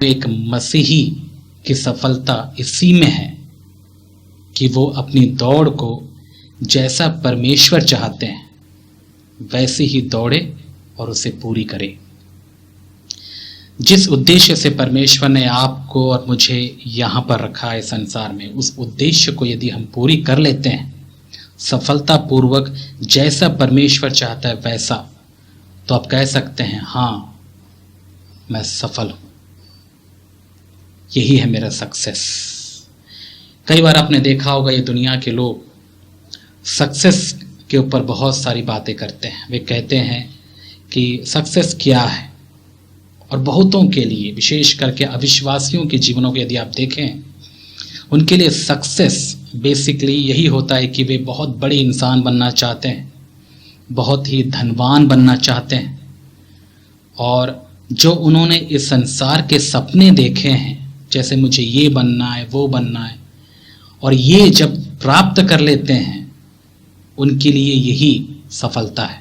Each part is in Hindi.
एक मसीही की सफलता इसी में है कि वो अपनी दौड़ को जैसा परमेश्वर चाहते हैं वैसे ही दौड़े और उसे पूरी करे। जिस उद्देश्य से परमेश्वर ने आपको और मुझे यहाँ पर रखा है संसार में, उस उद्देश्य को यदि हम पूरी कर लेते हैं सफलतापूर्वक, जैसा परमेश्वर चाहता है वैसा, तो आप कह सकते हैं हाँ मैं सफल हूँ, यही है मेरा सक्सेस। कई बार आपने देखा होगा ये दुनिया के लोग सक्सेस के ऊपर बहुत सारी बातें करते हैं। वे कहते हैं कि सक्सेस क्या है, और बहुतों के लिए, विशेष करके अविश्वासियों के जीवनों को यदि आप देखें, उनके लिए सक्सेस बेसिकली यही होता है कि वे बहुत बड़े इंसान बनना चाहते हैं, बहुत ही धनवान बनना चाहते हैं, और जो उन्होंने इस संसार के सपने देखे हैं, जैसे मुझे ये बनना है वो बनना है, और ये जब प्राप्त कर लेते हैं उनके लिए यही सफलता है।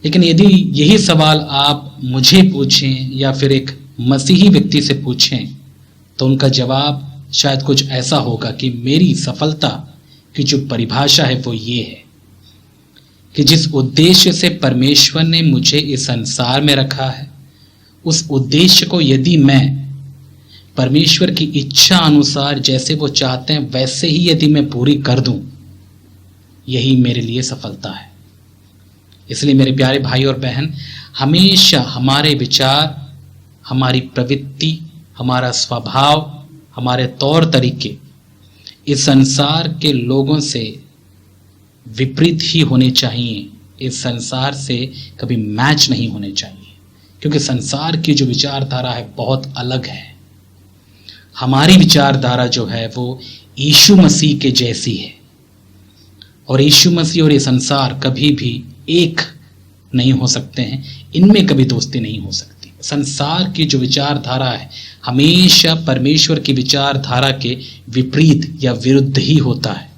लेकिन यदि यही सवाल आप मुझे पूछें या फिर एक मसीही व्यक्ति से पूछें तो उनका जवाब शायद कुछ ऐसा होगा कि मेरी सफलता की जो परिभाषा है वो ये है कि जिस उद्देश्य से परमेश्वर ने मुझे इस संसार में रखा है, उस उद्देश्य को यदि मैं परमेश्वर की इच्छा अनुसार जैसे वो चाहते हैं वैसे ही यदि मैं पूरी कर दूं, यही मेरे लिए सफलता है। इसलिए मेरे प्यारे भाई और बहन, हमेशा हमारे विचार, हमारी प्रवृत्ति, हमारा स्वभाव, हमारे तौर तरीके इस संसार के लोगों से विपरीत ही होने चाहिए। इस संसार से कभी मैच नहीं होने चाहिए, क्योंकि संसार की जो विचारधारा है बहुत अलग है। हमारी विचारधारा जो है वो यीशु मसीह के जैसी है, और यीशु मसीह और ये संसार कभी भी एक नहीं हो सकते हैं, इनमें कभी दोस्ती नहीं हो सकती। संसार की जो विचारधारा है हमेशा परमेश्वर की विचारधारा के विपरीत या विरुद्ध ही होता है,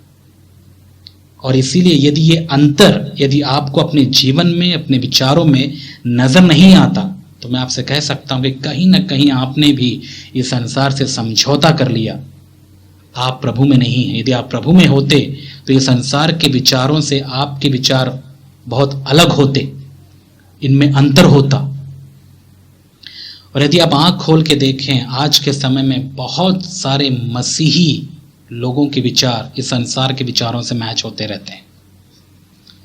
और इसीलिए यदि ये अंतर यदि आपको अपने जीवन में, अपने विचारों में नजर नहीं आता, तो मैं आपसे कह सकता हूं कि कहीं ना कहीं आपने भी इस संसार से समझौता कर लिया। आप प्रभु में नहीं हैं। यदि आप प्रभु में होते तो ये संसार के विचारों से आपके विचार बहुत अलग होते, इनमें अंतर होता। और यदि आप आंख खोल के देखें, आज के समय में बहुत सारे मसीही लोगों के विचार इस संसार के विचारों से मैच होते रहते हैं।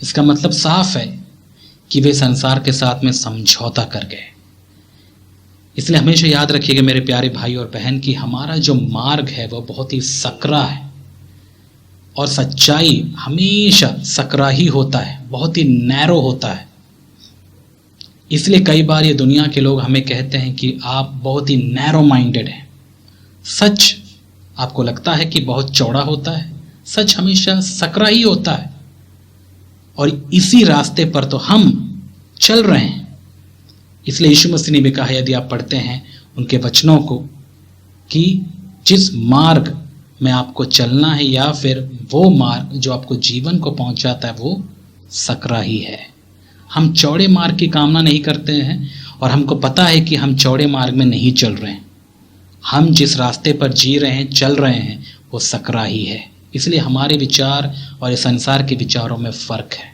इसका मतलब साफ है कि वे संसार के साथ में समझौता कर गए। इसलिए हमेशा याद रखिएगा मेरे प्यारे भाई और बहन कि हमारा जो मार्ग है वह बहुत ही सकरा है, और सच्चाई हमेशा सकरा ही होता है, बहुत ही नैरो होता है। इसलिए कई बार ये दुनिया के लोग हमें कहते हैं कि आप बहुत ही नैरो माइंडेड हैं। सच आपको लगता है कि बहुत चौड़ा होता है, सच हमेशा सकरा ही होता है, और इसी रास्ते पर तो हम चल रहे हैं। इसलिए यीशु मसीह ने भी कहा, यदि आप पढ़ते हैं उनके वचनों को, कि जिस मार्ग में आपको चलना है या फिर वो मार्ग जो आपको जीवन को पहुंचाता है वो सकरा ही है। हम चौड़े मार्ग की कामना नहीं करते हैं, और हमको पता है कि हम चौड़े मार्ग में नहीं चल रहे हैं। हम जिस रास्ते पर जी रहे हैं, चल रहे हैं, वो सकरा ही है। इसलिए हमारे विचार और इस संसार के विचारों में फर्क है।